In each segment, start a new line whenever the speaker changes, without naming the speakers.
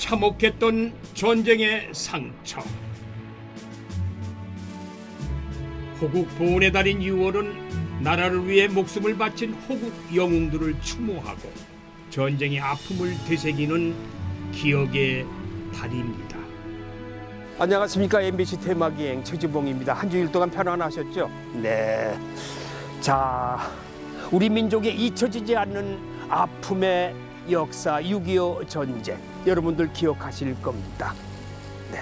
참혹했던 전쟁의 상처. 호국 보훈의 달인 6월은 나라를 위해 목숨을 바친 호국 영웅들을 추모하고 전쟁의 아픔을 되새기는 기억의 달입니다.
안녕하십니까. MBC 테마기행 최지봉입니다. 한 주일 동안 편안하셨죠? 네. 자, 우리 민족의 잊혀지지 않는 아픔의 역사 6.25 전쟁 여러분들 기억하실 겁니다. 네.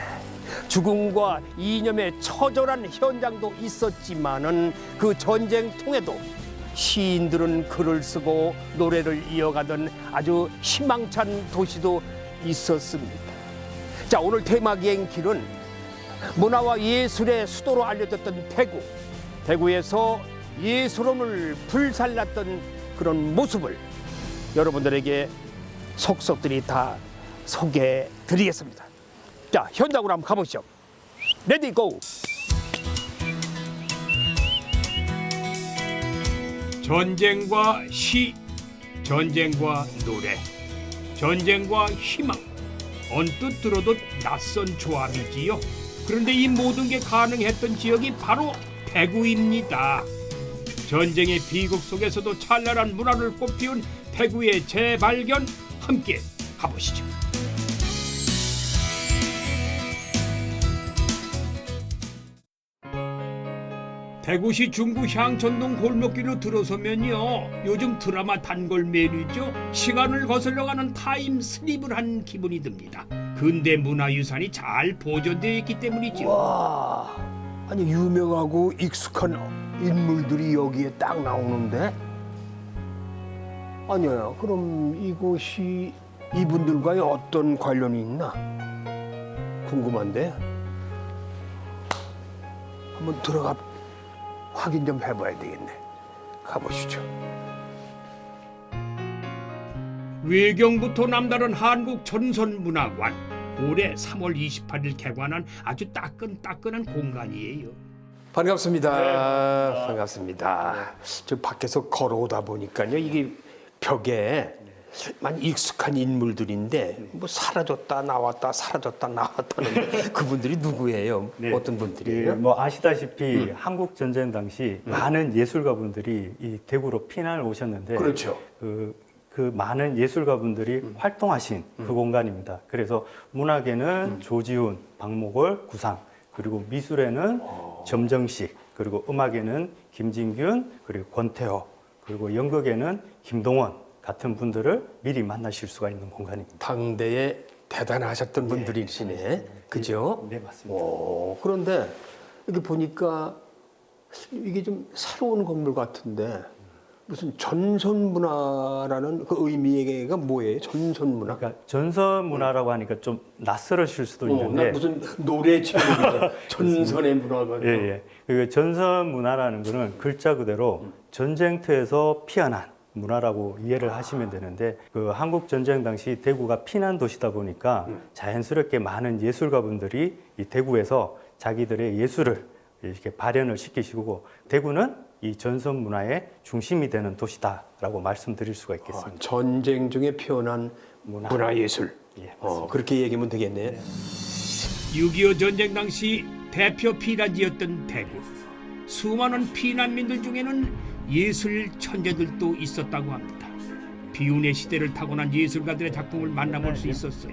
죽음과 이념의 처절한 현장도 있었지만은 그 전쟁통에도 시인들은 글을 쓰고 노래를 이어가던 아주 희망찬 도시도 있었습니다. 자, 오늘 테마기행 길은 문화와 예술의 수도로 알려졌던 대구에서 예술원을 불살랐던 그런 모습을 여러분들에게 속속들이 다 소개해 드리겠습니다. 자, 현장으로 한번 가보시죠. 레디 고!
전쟁과 시, 전쟁과 노래, 전쟁과 희망. 언뜻 들어도 낯선 조합이지요. 그런데 이 모든 게 가능했던 지역이 바로 대구입니다. 전쟁의 비극 속에서도 찬란한 문화를 꽃피운 대구의 재발견 함께 가보시죠. 대구시 중구 향천동 골목길로 들어서면요, 요즘 드라마 단골 메뉴죠. 시간을 거슬러 가는 타임 슬립을 한 기분이 듭니다. 근대 문화유산이 잘 보존되어 있기 때문이죠.
와, 아니 유명하고 익숙한 인물들이 여기에 딱 나오는데? 아니요, 그럼 이곳이 이분들과의 어떤 관련이 있나? 궁금한데? 한번 들어가 확인 좀 해봐야 되겠네. 가보시죠.
외경부터 남다른 한국 전선문화관. 올해 3월 28일 개관한 아주 따끈따끈한 공간이에요.
반갑습니다. 반갑습니다. 저 밖에서 걸어오다 보니까요, 이게 벽에 많이 익숙한 인물들인데 뭐 사라졌다 나왔다 사라졌다 나왔다는 그분들이 누구예요?
네.
어떤 분들이에요?
뭐 아시다시피 한국 전쟁 당시 많은 예술가분들이 이 대구로 피난을 오셨는데
그렇죠.
그 많은 예술가분들이 활동하신 그 공간입니다. 그래서 문학에는 조지훈, 박목월, 구상, 그리고 미술에는 점정식, 그리고 음악에는 김진균, 그리고 권태호, 그리고 연극에는 김동원 같은 분들을 미리 만나실 수가 있는 공간입니다.
당대에 대단하셨던 분들이시네. 그죠?
네, 맞습니다.
오, 그런데 이렇게 보니까 이게 좀 새로운 건물 같은데 무슨 전선문화라는 그 의미가 뭐예요? 전선문화?
그러니까 전선 문화라고 하니까 좀 낯설으실 수도
나
있는데
무슨 노래 제목이죠. 전선의 문화가.
예. 그 전선 문화라는 거는 글자 그대로 전쟁터에서 피어난 문화라고 이해를 하시면 되는데, 그 한국 전쟁 당시 대구가 피난 도시다 보니까 자연스럽게 많은 예술가분들이 이 대구에서 자기들의 예술을 이렇게 발현을 시키시고, 대구는 이 전선 문화의 중심이 되는 도시다라고 말씀드릴 수가 있겠습니다.
전쟁 중에 피어난 문화예술.
예,
그렇게 얘기하면 되겠네요.
6.25 전쟁 당시 대표 피난지였던 대구. 수많은 피난민들 중에는 예술 천재들도 있었다고 합니다. 비운의 시대를 타고난 예술가들의 작품을 만나볼 수 있었어요.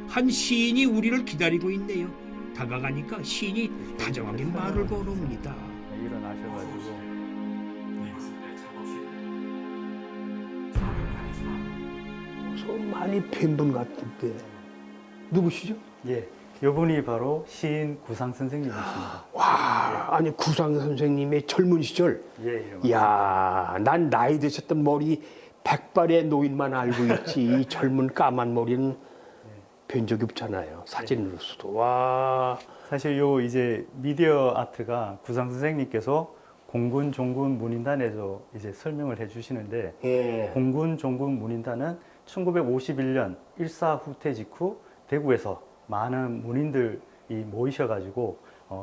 한 시인이 우리를 기다리고 있네요. 다가가니까 시인이 다정하게 말을 걸어옵니다.
일어나셔가지고
많이 뵌 분 같은데 누구시죠?
예, 이분이 바로 시인 구상 선생님이십니다.
와, 아니 구상 선생님의 젊은 시절.
예.
이야, 난 나이 드셨던 머리 백발의 노인만 알고 있지 이 젊은 까만 머리는 뵌 적이 없잖아요. 사진으로서도. 와.
사실 요 이제 미디어 아트가 구상 선생님께서 공군 종군 문인단에서 이제 설명을 해주시는데,
예.
공군 종군 문인단은 1951년 일사 후퇴 직후 대구에서 많은 문인들이 모이셔가지고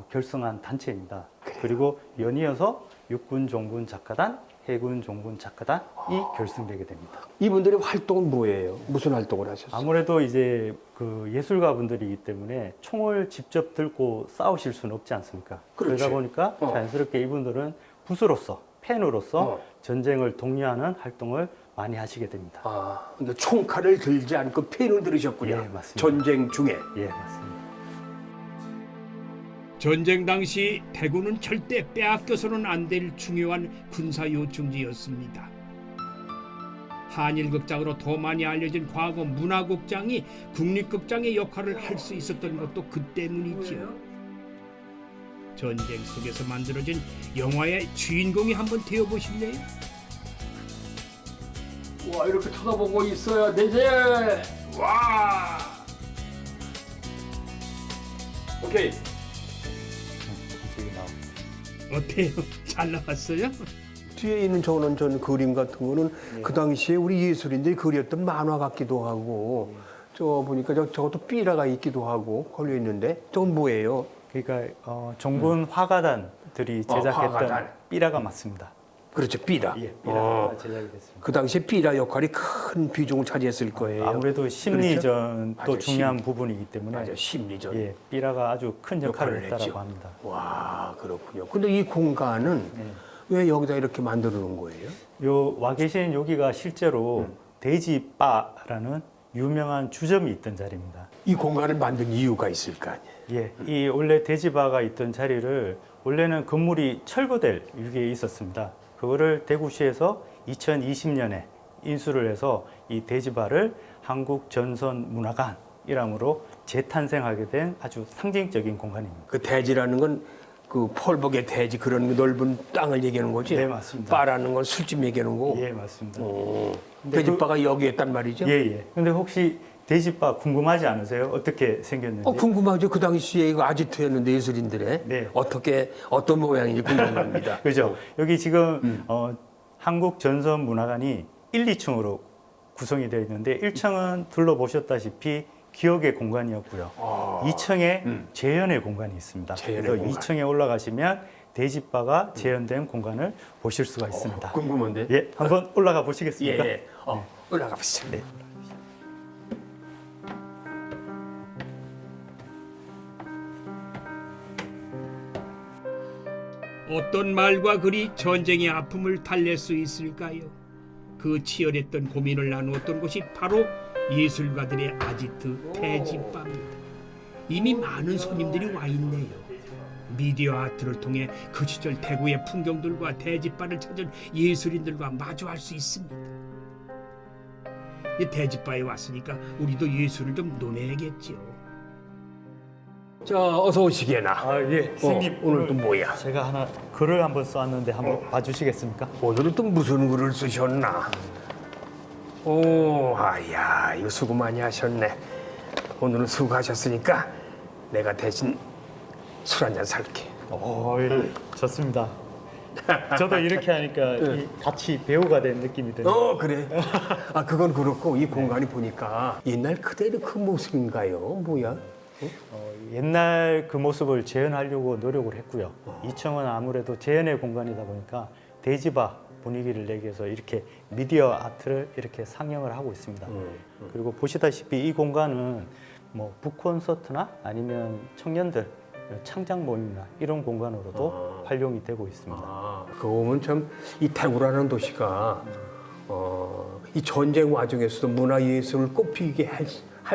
결성한 단체입니다. 그리고 연이어서 육군 종군 작가단, 해군 종군 작가단이 결성되게 됩니다.
이분들의 활동은 뭐예요? 무슨 활동을 하셨어요?
아무래도 이제 그 예술가 분들이기 때문에 총을 직접 들고 싸우실 수는 없지 않습니까?
그렇지.
그러다 보니까 자연스럽게 이분들은 부수로서, 펜으로서 전쟁을 독려하는 활동을 많이 하시게 됩니다.
아, 그러니까 총칼을 들지 않고 펜을 들으셨군요.
예, 맞습니다.
전쟁 중에.
예, 맞습니다.
전쟁 당시 대구는 절대 빼앗겨서는 안 될 중요한 군사 요충지였습니다. 한일극장으로 더 많이 알려진 과거 문화극장이 국립극장의 역할을 할 수 있었던 것도 그 때문이지요. 전쟁 속에서 만들어진 영화의 주인공이 한번 되어보실래요?
와, 이렇게 쳐다보고 있어야 되지. 와. 오케이.
이쪽에 나옵니다.
어때요? 잘 나왔어요?
뒤에 있는 저는 그림 같은 거는 그 당시에 우리 예술인들이 그렸던 만화 같기도 하고 저 보니까 저것도 삐라가 있기도 하고 걸려 있는데 저건 뭐예요?
그러니까 종군 화가단들이 제작했던
화가단.
삐라가 맞습니다.
그렇죠, 삐라.
예, 삐라가 제작이 됐습니다.
그 당시에 삐라 역할이 큰 비중을 차지했을 거예요.
아무래도 심리전도
맞아요,
중요한 부분이기 때문에
맞아요, 심리전.
예, 삐라가 아주 큰 역할을
역할을
했다라고
했죠.
합니다.
와, 그렇군요. 근데 이 공간은 왜 여기다 이렇게 만들어 놓은 거예요?
요 와 계신 여기가 실제로 돼지바라는 유명한 주점이 있던 자리입니다.
이 공간을 만든 이유가 있을 거 아니에요?
예, 이 원래 돼지바가 있던 자리를 원래는 건물이 철거될 위기에 있었습니다. 그거를 대구시에서 2020년에 인수를 해서 이 돼지바를 한국전선문화관이라므로 재탄생하게 된 아주 상징적인 공간입니다.
그 대지라는 건 그 폴복의 대지 그런 넓은 땅을 얘기하는 거지?
네, 맞습니다.
바라는 건 술집 얘기하는 거고.
예, 맞습니다.
돼지바가 여기에 있단 말이죠?
예, 예. 근데 혹시 돼지바 궁금하지 않으세요? 어떻게 생겼는지?
궁금하죠. 그 당시에 이거 아지트였는데 예술인들의
네.
어떤 모양인지 궁금합니다.
그죠? 여기 지금 한국전선문화관이 1, 2층으로 구성이 되어 있는데 1층은 둘러보셨다시피 기억의 공간이었고요. 2층에 재현의 공간이 있습니다.
재현의
그래서
공간.
2층에 올라가시면 돼지바가 재현된 공간을 보실 수가 있습니다.
궁금한데?
예, 한번 올라가 보시겠습니까?
예. 올라가 보시죠.
네.
어떤 말과 글이 전쟁의 아픔을 달랠 수 있을까요? 그 치열했던 고민을 나누었던 곳이 바로 예술가들의 아지트 돼지바입니다. 이미 많은 손님들이 와 있네요. 미디어 아트를 통해 그 시절 대구의 풍경들과 돼지바를 찾은 예술인들과 마주할 수 있습니다. 이 돼지바에 왔으니까 우리도 예술을 좀 논해야겠지요.
자, 어서 오시게나.
아, 예. 선생님,
오늘 또 뭐야?
제가 하나 글을 한번 써왔는데 한번 봐주시겠습니까?
오늘은 또 무슨 글을 쓰셨나? 아야, 이거 수고 많이 하셨네. 오늘은 수고하셨으니까 내가 대신 술 한잔 살게.
예. 좋습니다. 저도 이렇게 하니까 같이 배우가 된 느낌이 드네요.
그래. 그건 그렇고 이 공간이 보니까 옛날 그대로 그 모습인가요? 뭐야?
옛날 그 모습을 재현하려고 노력을 했고요. 2층은 아무래도 재현의 공간이다 보니까 돼지바 분위기를 내기 위해서 이렇게 미디어 아트를 이렇게 상영을 하고 있습니다. 그리고 보시다시피 이 공간은 뭐 북콘서트나 아니면 청년들 창작 모임이나 이런 공간으로도 활용이 되고 있습니다.
그거 보면 참 이 대구라는 도시가 이 전쟁 와중에서도 문화예술을 꽃피게 할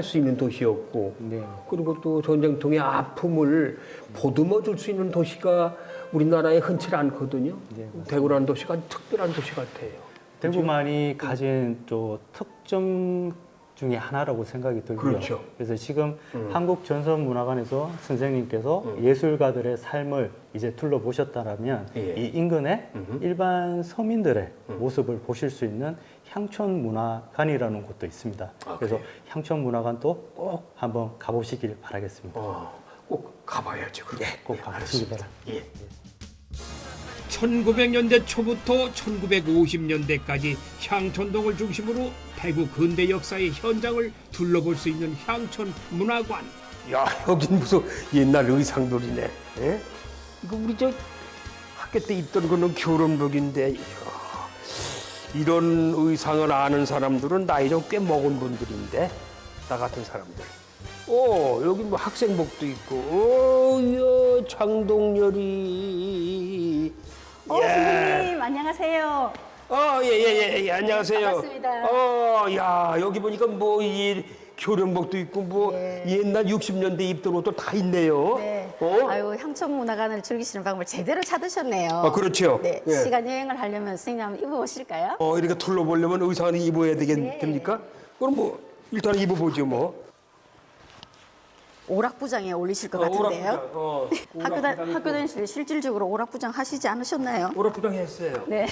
수 있는 도시였고
네.
그리고 또 전쟁통의 아픔을 보듬어 줄 수 있는 도시가 우리나라에 흔치 않거든요.
네,
대구라는 도시가 특별한 도시 같아요.
대구만이 가진 또 특정 중에 하나라고 생각이 들고요.
그렇죠.
그래서 지금 한국전선문화관에서 선생님께서 예술가들의 삶을 이제 둘러보셨다라면
예.
이 인근의 일반 서민들의 모습을 보실 수 있는 향촌문화관이라는 곳도 있습니다. 그래서
그래요?
향촌문화관도 꼭 한번 가보시길 바라겠습니다.
꼭 가봐야죠. 그럼.
꼭 가보시기 바랍니다.
예.
1900년대 초부터 1950년대까지 향촌동을 중심으로 대구 근대 역사의 현장을 둘러볼 수 있는 향촌문화관.
야, 여긴 무슨 옛날 의상들이네. 예? 이거 우리 저 학교 때 입던 거는 교련복인데, 이야, 이런 의상을 아는 사람들은 나이 좀 꽤 먹은 분들인데 나 같은 사람들. 여기 뭐 학생복도 있고, 야, 장동열이.
선생님 안녕하세요.
예, 안녕하세요.
반갑습니다.
야, 여기 보니까 뭐 이 교련복도 있고 뭐 옛날 60년대 입던 옷도 다 있네요.
네.
어?
아유 향촌문화관을 즐기시는 방법을 제대로 찾으셨네요.
그렇죠.
네.
예.
시간 여행을 하려면 선생님 한번 입어보실까요?
이렇게 둘러보려면 의상을 입어야
네.
됩니까? 그럼 뭐 일단 입어보죠 뭐.
오락부장에 어울리실 것 같은데요. 학교 다니실 때 실질적으로 오락부장 하시지 않으셨나요?
오락부장 했어요.
네.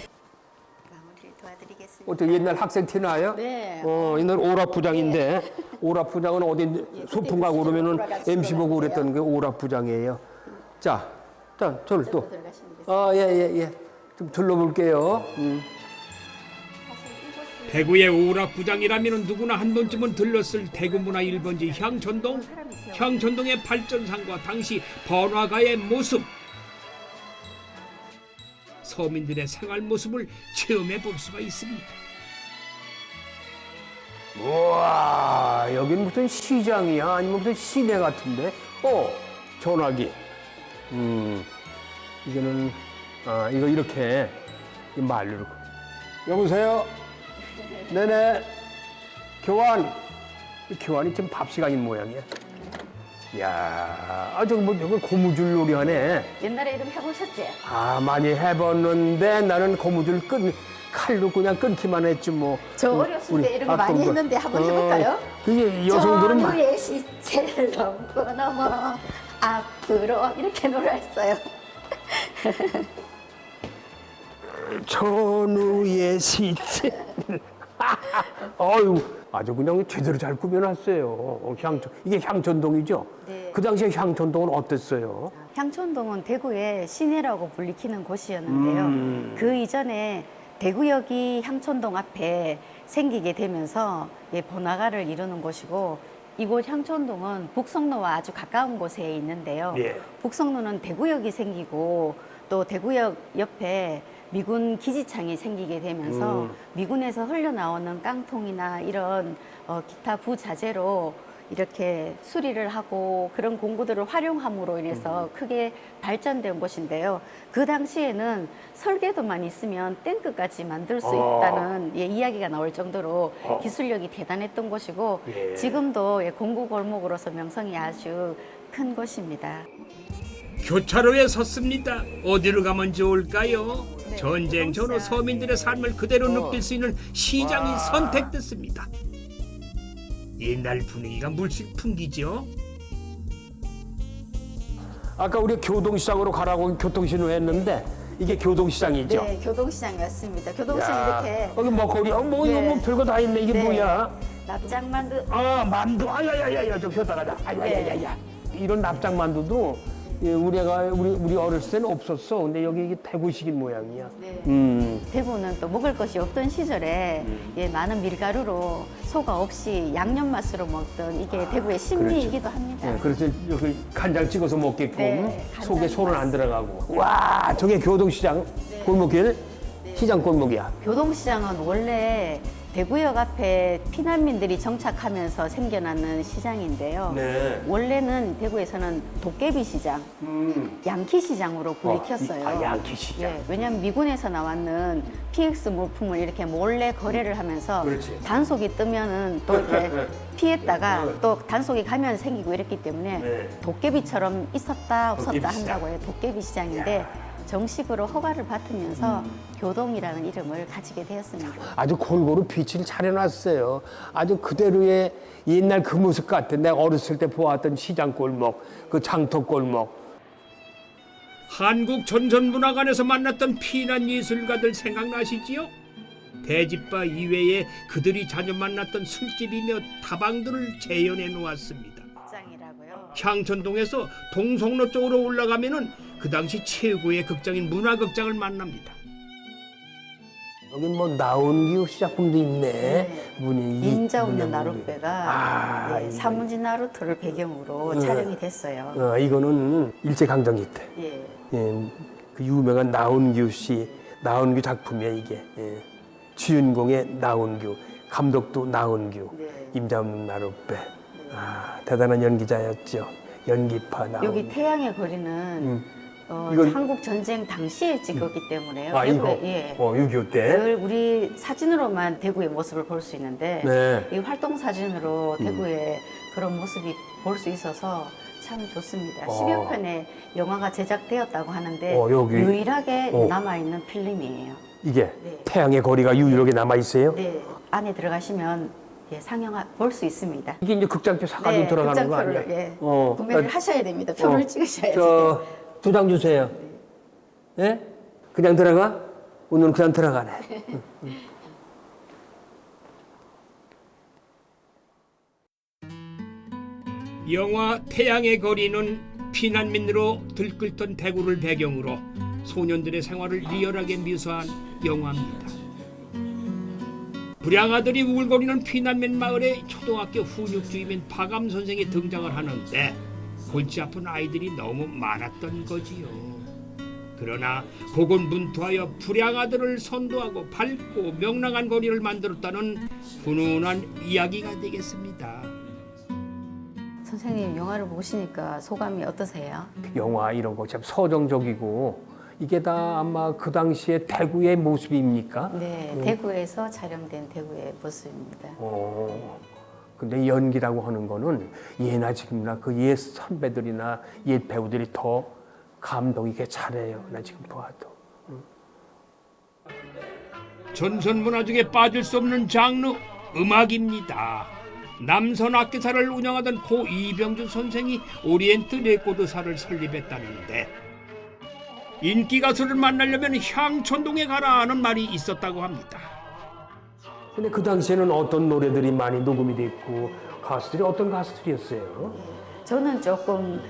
마무리를 도와드리겠습니다.
어떻게 옛날 학생 티 나요?
네.
옛날 오락부장인데 오락부장은 어디 소풍 가고 그러면은
돌아가시고
MC 보고
그러는데요.
그랬던 게 오락부장이에요. 자, 일단 저를 또.
들어가시면 되겠습니다.
예. 좀 둘러볼게요.
대구의 오락부장이라면 누구나 한 번쯤은 들렀을 대구문화 1번지 향촌동. 향촌동의 발전상과 당시 번화가의 모습, 서민들의 생활 모습을 체험해 볼 수가 있습니다.
우와, 여긴 무슨 시장이야? 아니면 무슨 시내 같은데? 전화기. 이거는, 이거 이렇게 이 말로. 여보세요? 네네. 교환이 지금 밥 시간인 모양이야. 이야, 저기 고무줄 놀이 하네.
옛날에 이름 해보셨지?
많이 해봤는데 나는 고무줄 칼로 그냥 끊기만 했지 뭐.
저 어렸을 때 이런 거 많이
아픈 거.
했는데 한번 해볼까요?
그게 여성들은
전우의 시체를 넘고 넘어 앞으로 이렇게 놀았어요.
전우의 시체. 아주 그냥 제대로 잘 꾸며놨어요. 이게 향촌동이죠?
네.
그 당시에 향촌동은 어땠어요?
향촌동은 대구의 시내라고 불리키는 곳이었는데요. 그 이전에 대구역이 향촌동 앞에 생기게 되면서 번화가를 이루는 곳이고, 이곳 향촌동은 북성로와 아주 가까운 곳에 있는데요.
예.
북성로는 대구역이 생기고 또 대구역 옆에 미군 기지창이 생기게 되면서 미군에서 흘러나오는 깡통이나 이런 기타 부자재로 이렇게 수리를 하고 그런 공구들을 활용함으로 인해서 크게 발전된 곳인데요. 그 당시에는 설계도만 있으면 탱크까지 만들 수 있다는 이야기가 나올 정도로 기술력이 대단했던 곳이고, 지금도 공구 골목으로서 명성이 아주 큰 곳입니다.
교차로에 섰습니다. 어디로 가면 좋을까요? 전쟁 전후 서민들의 삶을 그대로 느낄 수 있는 시장이 선택됐습니다. 옛날 분위기가 물씬 풍기죠.
아까 우리 교동시장으로 가라고 교통신호 했는데 이게 교동시장이죠?
네, 교동시장이었습니다. 교동시장 이렇게
여기 먹거리, 이거 뭐 별거 다 있네. 이게
네.
뭐야?
납작만두.
만두. 야야야야, 좀 쉬었다 가자. 야야야야. 이런 납작만두도 우리 어렸을 때는 없었어. 근데 여기 이게 대구식인 모양이야.
네. 대구는 또 먹을 것이 없던 시절에 많은 밀가루로 소가 없이 양념 맛으로 먹던 이게 대구의 신미이기도 합니다.
네, 그래서 여기 간장 찍어서 먹게끔
네,
속에
간장
소는 안
맛.
들어가고. 와, 저게 교동시장 골목길? 시장 골목이야.
교동시장은 원래 대구역 앞에 피난민들이 정착하면서 생겨나는 시장인데요.
네.
원래는 대구에서는 도깨비 시장, 양키 시장으로 불리켰어요.
양키 시장.
예, 왜냐하면 미군에서 나왔는 PX 물품을 이렇게 몰래 거래를 하면서
그렇지.
단속이 뜨면은 또 이렇게 피했다가 또 단속이 가면 생기고 이랬기 때문에
네.
도깨비처럼 있었다 없었다
도깨비 시장.
한다고 해요. 도깨비 시장인데 정식으로 허가를 받으면서 교동이라는 이름을 가지게 되었습니다.
아주 골고루 빛을 잘 해놨어요. 아주 그대로의 옛날 그 모습 같아. 내가 어렸을 때 보았던 시장 골목, 그 장터 골목.
한국 전선문화관에서 만났던 피난 예술가들 생각나시지요? 대집바 이외에 그들이 자주 만났던 술집이며 다방들을 재현해 놓았습니다.
극장이라고요.
향촌동에서 동성로 쪽으로 올라가면은 그 당시 최고의 극장인 문화극장을 만납니다.
여기 뭐 나온기호 시작품도 있네. 문이
인자 없는
문이.
나룻배가
이거.
사문지 나루터를 배경으로 촬영이 됐어요.
이거는 일제강점기 때.
예.
그 유명한 나온기호 씨, 나온기호 작품이야 이게. 주인공의 나은규, 감독도 나은규,
네.
임자없는 나룻배. 아, 대단한 연기자였죠. 연기파 나은규.
여기 태양의 거리는
이건-
한국 전쟁 당시에 찍었기 때문에요.
아, 이거?
대구에, 예.
6.25 때?
늘 우리 사진으로만 대구의 모습을 볼 수 있는데
네.
이 활동 사진으로 대구의 그런 모습이 볼 수 있어서 참 좋습니다. 10여 편의 영화가 제작되었다고 하는데
여기.
유일하게
어.
남아있는 필름이에요.
이게
네.
태양의 거리가 유일하게 남아있어요?
네, 안에 들어가시면 예, 상영 볼 수 있습니다.
이게 이제 극장표 사가지고 들어가는 거 아니야?
극장표를 예, 구매를 하셔야 됩니다. 표를 찍으셔야지.
저 2장 주세요. 예? 그냥 들어가? 오늘은 그냥 들어가네.
영화 태양의 거리는 피난민으로 들끓던 대구를 배경으로 소년들의 생활을 리얼하게 묘사한 영화입니다. 불량아들이 우글거리는 피난민 마을에 초등학교 훈육주임인 박암 선생이 등장을 하는데 골치 아픈 아이들이 너무 많았던 거지요. 그러나 고군분투하여 불량아들을 선도하고 밝고 명랑한 거리를 만들었다는 훈훈한 이야기가 되겠습니다.
선생님 영화를 보시니까 소감이 어떠세요?
영화 이런 거 참 서정적이고 이게 다 아마 그 당시에 대구의 모습입니까?
네, 대구에서 촬영된 대구의 모습입니다.
근데 연기라고 하는 거는 예나 지금이나 그 옛 선배들이나 옛 배우들이 더 감동 있게 잘해요. 나 지금 봐도.
전선 문화 중에 빠질 수 없는 장르 음악입니다. 남선 악기사를 운영하던 고 이병주 선생이 오리엔트 레코드사를 설립했다는데 인기 가수를 만나려면 향촌동에 가라 하는 말이 있었다고 합니다.
근데 그 당시에는 어떤 노래들이 많이 녹음이 됐고 가수들이 어떤 가수들이었어요?
저는 조금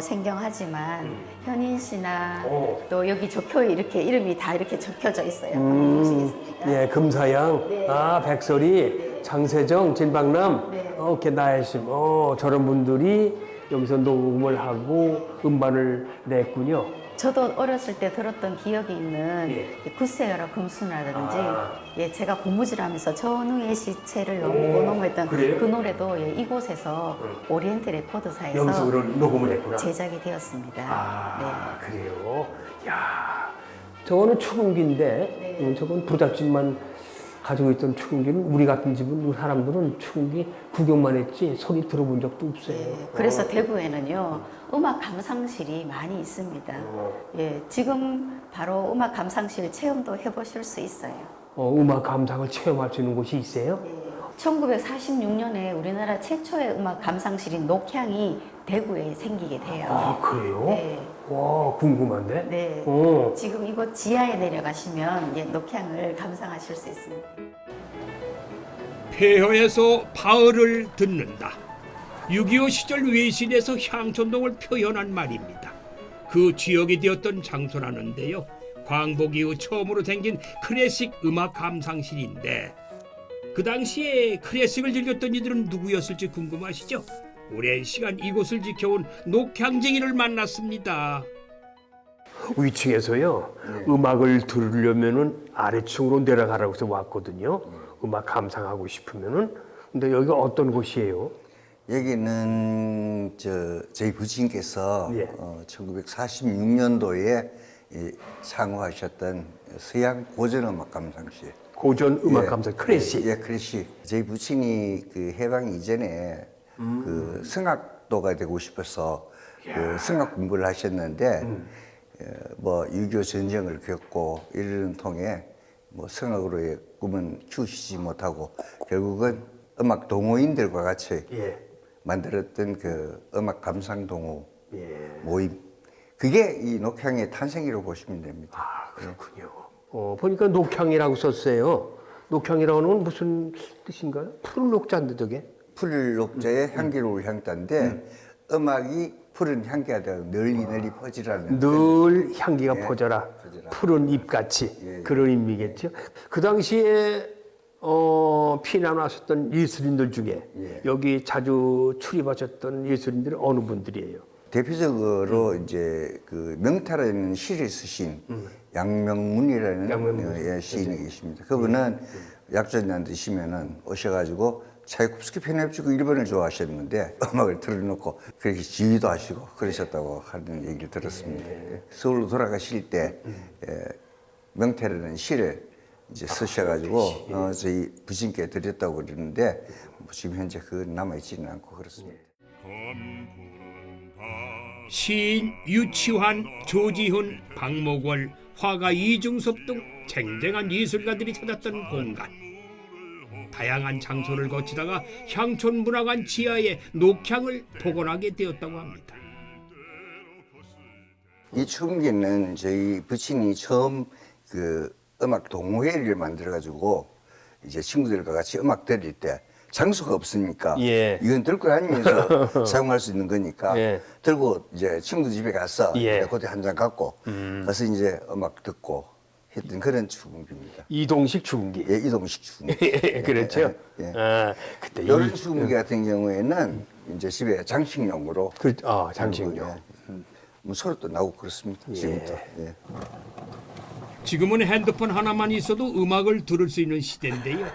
생경하지만 현인 씨나 또 여기 적혀에 이렇게 이름이 다 이렇게 적혀져 있어요. 한번 보시겠습니까?
예, 금사양,
네.
백설이, 장세정, 진박남,
네.
이렇게 나혜심, 저런 분들이 여기서 녹음을 하고 음반을 냈군요.
저도 어렸을 때 들었던 기억이 있는
예.
구세여라 금수나라든지 예, 제가 고무줄하면서 전우의 시체를 넘어했던
그래요?
그 노래도 예, 이곳에서 오리엔트 레코드사에서
여기서 그런 녹음을 했구나.
제작이 되었습니다.
그래요? 야, 저거는 축음기인데, 저건 부잣집만 가지고 있던 축음기는 우리 같은 집은 사람들은 축음기 구경만 했지 소리 들어본 적도 없어요.
네, 그래서 대구에는요 음악 감상실이 많이 있습니다. 예, 지금 바로 음악 감상실 체험도 해보실 수 있어요.
음악 감상을 체험할 수 있는 곳이 있어요?
1946년에 우리나라 최초의 음악 감상실인 녹향이 대구에 생기게 돼요.
그래요?
네.
와, 궁금한데?
네. 지금 이곳 지하에 내려가시면 예, 녹향을 감상하실 수 있습니다.
폐허에서 바을을 듣는다. 6.25 시절 외신에서 향촌동을 표현한 말입니다. 그 지역이 되었던 장소라는데요. 광복 이후 처음으로 생긴 클래식 음악 감상실인데 그 당시에 클래식을 즐겼던 이들은 누구였을지 궁금하시죠? 오랜 시간 이곳을 지켜온 녹향쟁이를 만났습니다.
위층에서요, 음악을 들으려면은 아래층으로 내려가라고 해서 왔거든요. 음악 감상하고 싶으면은. 근데 여기가 어떤 곳이에요?
여기는 저희 부친께서
예.
1946년도에 창호하셨던 서양 고전음악 감상실.
고전 음악
예.
감상 클래식.
예, 클래식. 저희 부친이 그 해방 이전에 그 성악도가 되고 싶어서 그 성악 공부를 하셨는데 뭐 6.25 전쟁을 겪고 이를 통해 뭐 성악으로의 꿈은 키우시지 못하고 결국은 음악 동호인들과 같이
예.
만들었던 그 음악 감상 동호
예.
모임. 그게 이 녹향의 탄생이라고 보시면 됩니다.
그렇군요. 보니까 녹향이라고 썼어요. 녹향이라는 건 무슨 뜻인가요? 푸른 녹자인데 저게?
풀 녹자의 향기로울 향자인데 음악이 푸른 향기가 되어 널리 퍼지라는
늘 향기가
예,
퍼져라.
퍼져라.
푸른 잎같이 그런 의미겠죠. 그 당시에 피난 왔었던 예술인들 중에 여기 자주 출입하셨던 예술인들은 어느 분들이에요?
대표적으로 이제 그 명타라는 시를 쓰신 양명문이라는
양명문.
예, 시인이 계십니다. 그분은 약전잔 드시면은 오셔가지고 차이콥스키 편협주고 일본을 좋아하셨는데 음악을 틀어놓고 그렇게 지휘도 하시고 그러셨다고 하는 얘기를 들었습니다. 서울로 돌아가실 때 명태라는 시를 이제 쓰셔가지고 저희 부친께 드렸다고 그러는데 뭐 지금 현재 그건 남아있지는 않고 그렇습니다.
시인 유치환, 조지훈, 박목월, 화가 이중섭 등 쟁쟁한 예술가들이 찾았던 공간. 다양한 장소를 거치다가 향촌문화관 지하에 녹향을 복원하게 되었다고 합니다.
이 추금기는 저희 부친이 처음 그 음악 동호회를 만들어가지고 이제 친구들과 같이 음악 들을 때 장소가 없으니까
예.
이건 들고 다니면서 사용할 수 있는 거니까
예.
들고 이제 친구 집에 가서
예.
레코드 한 장 갖고 가서 이제 음악 듣고 했던 그런 추금기입니다.
이동식 추금기.
예, 이동식 추금기.
그렇죠.
예.
아, 그때
이런 추금기 같은 경우에는 이제 집에 장식용으로
장식용.
뭐 소리도 나고 그렇습니다. 지금도. 예.
지금은 핸드폰 하나만 있어도 음악을 들을 수 있는 시대인데요.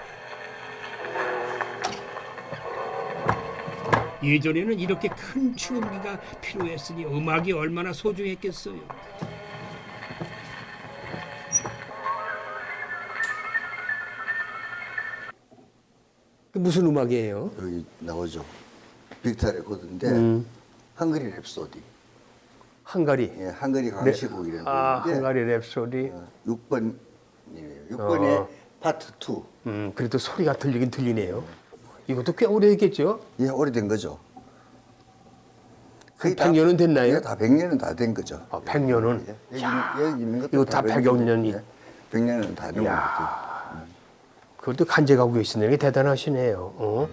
예전에는 이렇게 큰 추금기가 필요했으니 음악이 얼마나 소중했겠어요.
무슨 음악이에요?
여기 나오죠. 빅터 레코드인데 헝그리 랩소디.
헝가리.
예, 헝그리 광시곡이라는
아,
곡인데
헝가리 랩소디.
6번이에요. 6번의 파트 2.
그래도 소리가 들리긴 들리네요. 이것도 꽤 오래됐겠죠?
예, 오래된 거죠. 거의
100년은 됐나요?
예, 다 100년은 다 된 거죠.
아, 100년은.
여기 있는 것도
이거 다 100여 년이.
100년은 다 된 거죠.
그것도 간직하고 계시는 게 대단하시네요. 어?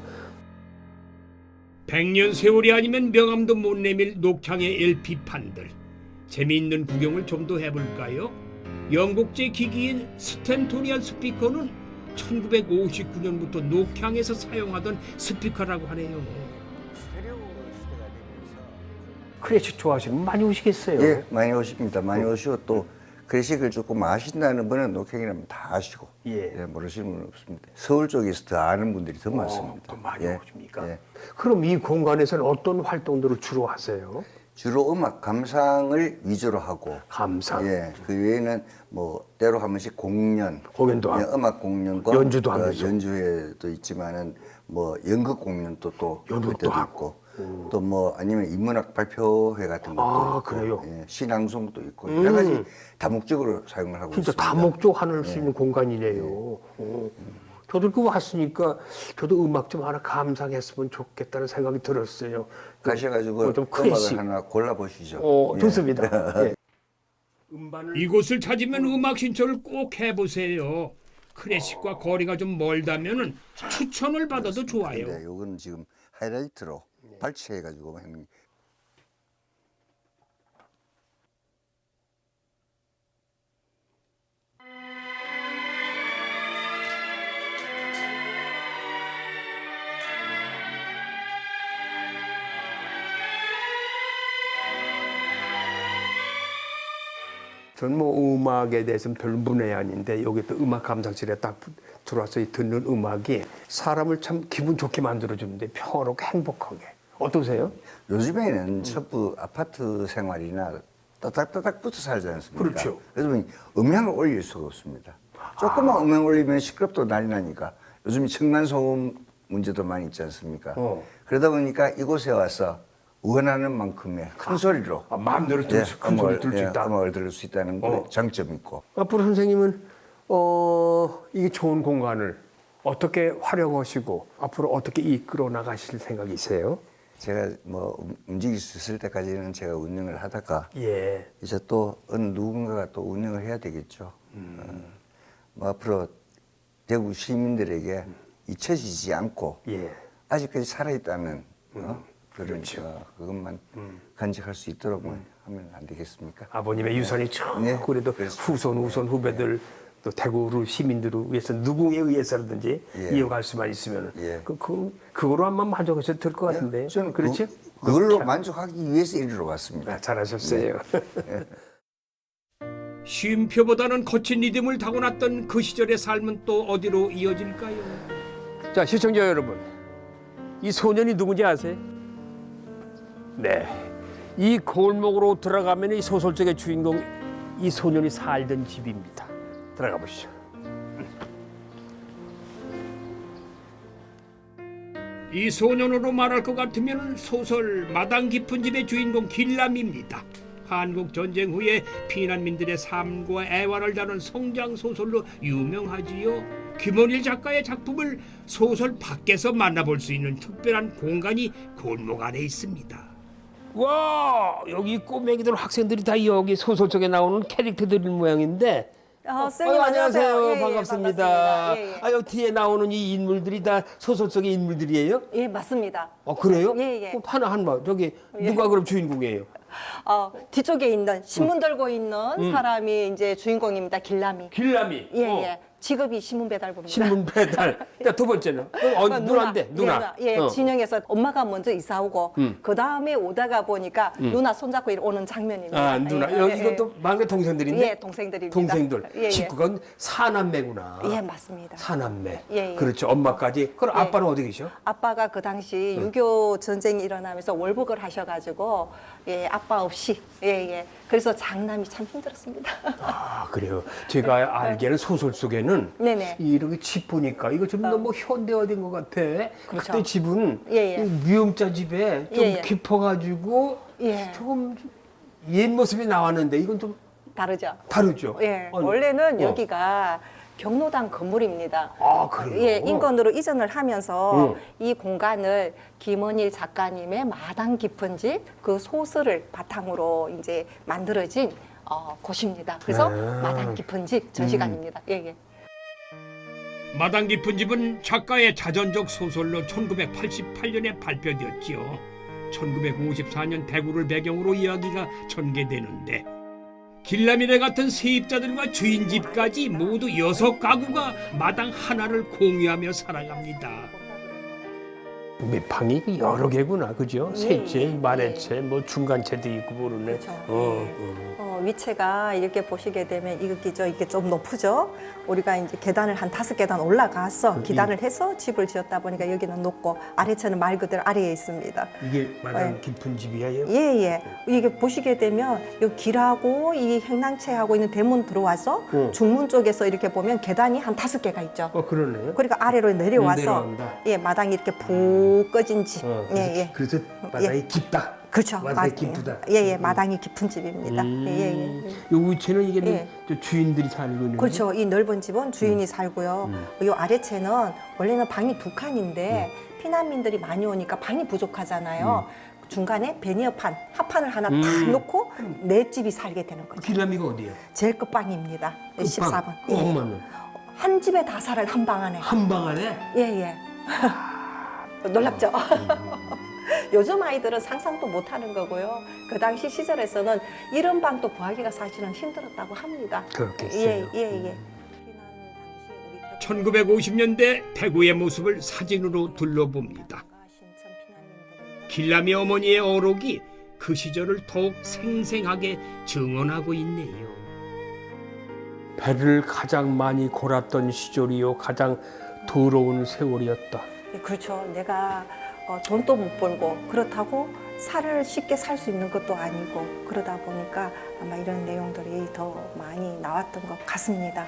100년 세월이 아니면 명함도 못 내밀 녹향의 LP판들. 재미있는 구경을 좀 더 해볼까요? 영국제 기기인 스텐토리안 스피커는 1959년부터 녹향에서 사용하던 스피커라고 하네요.
클래식 좋아하시는 분 많이 오시겠어요?
예, 많이 오십니다. 많이 오시고 또 클래식을 조금 아신다는 분은 녹향이라면 다 아시고
예.
모르시는 분은 없습니다. 서울 쪽에서 더 아는 분들이 더 많습니다.
더 많이
예,
오십니까?
예.
그럼 이 공간에서는 어떤 활동들을 주로 하세요?
주로 음악 감상을 위주로 하고
감상.
예, 그 외에는 뭐 때로 한 번씩
공연도
예,
하고.
음악 공연과
연주도 하면서.
연주회도 있지만은 뭐 연극 공연도 또
연극도
그때도
하고.
있고 또 뭐 아니면 인문학 발표회 같은 것도
아,
있고
그래요?
예, 신앙송도 있고 여러 가지 다목적으로 사용을 하고
진짜
있습니다.
다목적 하는 수 있는 공간이네요. 어. 저도 그거 왔으니까 저도 음악 좀 하나 감상했으면 좋겠다는 생각이 들었어요.
가셔가지고
좀
음악을
클래식.
하나 골라보시죠. 예.
좋습니다. 예.
이곳을 찾으면 음악 신청을 꼭 해보세요. 클래식과 거리가 좀 멀다면은 추천을 받아도 좋아요.
근데 요건 지금 하이라이트로 발췌해가지고 하는
저는 뭐 음악에 대해서는 별로 문외한인데 여기 또 음악 감상실에 딱 들어와서 듣는 음악이 사람을 참 기분 좋게 만들어주는데 평화롭고 행복하게. 어떠세요?
요즘에는 전부 아파트 생활이나 따닥따닥 붙어 살지 않습니까?
그렇죠.
그래서 보니 음향을 올릴 수가 없습니다. 조금만 음향 올리면 시끄럽도 난리 나니까 요즘 층간소음 문제도 많이 있지 않습니까? 그러다 보니까 이곳에 와서 원하는 만큼의 큰 소리로
마음대로 큰 소리 들을 수 있다.
음악을 들을 수 있다는 거 장점이 있고
앞으로 선생님은 이게 좋은 공간을 어떻게 활용하시고 앞으로 어떻게 이끌어 나가실 생각이세요?
제가 뭐 움직일 수 있을 때까지는 제가 운영을 하다가
예.
이제 또 어느 누군가가 또 운영을 해야 되겠죠. 뭐 앞으로 대구 시민들에게 잊혀지지 않고
예.
아직까지 살아있다는 그런 그것만 간직할 수 있도록 하면 안 되겠습니까?
아버님의 유산이 쭉
네,
그래도
그렇습니다.
후손 후배들 또 대구를 시민들을 위해서 누구에 의해서라든지
예.
이어갈 수만 있으면
예.
그거로 한번 만족해서 될 것 같은데.
저는
그렇죠?
그걸로 만족하기 위해서 이리로 왔습니다.
아, 잘하셨어요.
쉼표보다는 거친 리듬을 타고났던 그 시절의 삶은 또 어디로 이어질까요?
자, 시청자 여러분, 이 소년이 누군지 아세요? 네, 이 골목으로 들어가면 이 소설 속의 주인공 이 소년이 살던 집입니다. 들어가 보시죠.
이 소년으로 말할 것 같으면 소설 마당 깊은 집의 주인공 길람입니다. 한국 전쟁 후에 피난민들의 삶과 애환을 다룬 성장 소설로 유명하지요. 김원일 작가의 작품을 소설 밖에서 만나볼 수 있는 특별한 공간이 골목 안에 있습니다.
와, 여기 꼬맹이들 학생들이 다 여기 소설 속에 나오는 캐릭터들인 모양인데.
선생님
안녕하세요.
예, 예,
반갑습니다.
예, 예.
아, 여기 뒤에 나오는 이 인물들이 다 소설 속의 인물들이에요?
예, 맞습니다.
그래요?
예, 예.
그럼 하나 저기 누가 그럼 주인공이에요?
뒤쪽에 있는 신문 들고 있는 사람이 이제 주인공입니다. 길람이.
길람이.
예, 예. 직업이 신문 배달부입니다.
신문 배달. 자, 두 번째는 누나인데 누나.
예, 진영에서 엄마가 먼저 이사 오고 그 다음에 오다가 보니까 누나 손잡고 오는 장면입니다.
아, 누나.
예,
여기
예,
이것도 막내 동생들인데.
예, 동생들입니다.
동생들.
예, 예.
식구가 사남매구나.
예, 맞습니다.
사남매.
예, 예.
그렇죠. 엄마까지. 그럼
예.
아빠는 어디 계셔?
아빠가 그 당시 6.25 전쟁이 일어나면서 월북을 하셔가지고 예, 아빠 없이 예. 그래서 장남이 참 힘들었습니다.
아, 그래요. 제가 알기에는 소설 속에는
네네.
이렇게 집 보니까 이거 좀 너무 현대화된 것 같아.
그렇죠.
그때 집은
예, 예.
미음자 집에 좀
예, 예.
깊어가지고
예.
조금 옛 모습이 나왔는데 이건 좀
다르죠.
다르죠.
예,
아니,
원래는 여기가 경로당 건물입니다.
아, 그래요?
예, 인건으로 이전을 하면서 이 공간을 김원일 작가님의 마당 깊은 집 그 소설을 바탕으로 이제 만들어진 곳입니다. 그래서 마당 깊은 집 전시관입니다. 예, 예.
마당 깊은 집은 작가의 자전적 소설로 1988년에 발표되었지요. 1954년 대구를 배경으로 이야기가 전개되는데 길라미네 같은 세입자들과 주인집까지 모두 6가구가 마당 하나를 공유하며 살아갑니다.
방이 여러 개구나, 그죠?
예,
셋째,
예,
만회채, 뭐 중간채도 있고 모르네.
그렇죠. 위치가 이렇게 보시게 되면 이게 좀 높죠. 우리가 이제 계단을 한 5계단 올라가서 기단을 해서 집을 지었다 보니까 여기는 높고 아래층은 말 그대로 아래에 있습니다.
이게 마당
예.
깊은 집이야, 얘?
예. 이게 보시게 되면 이 길하고 이 행랑채하고 있는 대문 들어와서 중문 쪽에서 이렇게 보면 계단이 한 5개가 있죠.
그러네.
그러니까 아래로 내려와서
내려온다.
예, 마당이 이렇게 푹 꺼진 집. 예.
그래서 마당이 깊다.
그렇죠.
마당이 깊다.
예, 마당이 깊은 집입니다. 예.
요 위치는 이게
예.
저 주인들이 살고 있는
그렇죠. 이 넓은 집은 주인이 살고요. 이 아래채는 원래는 방이 2칸인데 피난민들이 많이 오니까 방이 부족하잖아요. 중간에 베니어판, 합판을 하나 탁 놓고 내 집이 살게 되는 거죠.
길라미가 어디야?
제일 끝방입니다. 14번.
엄마는
한 집에 다 살아요. 한 방 안에.
한 방 안에?
예. 놀랍죠? 요즘 아이들은 상상도 못하는 거고요. 그 당시 시절에서는 이런 방도 구하기가 사실은 힘들었다고 합니다.
그렇겠어요.
예.
1950년대 대구의 모습을 사진으로 둘러봅니다. 길라미 어머니의 어록이 그 시절을 더욱 생생하게 증언하고 있네요.
배를 가장 많이 골았던 시절이요, 가장 더러운 세월이었다.
그렇죠. 내가 돈도 못 벌고 그렇다고 살을 쉽게 살 수 있는 것도 아니고 그러다 보니까 아마 이런 내용들이 더 많이 나왔던 것 같습니다.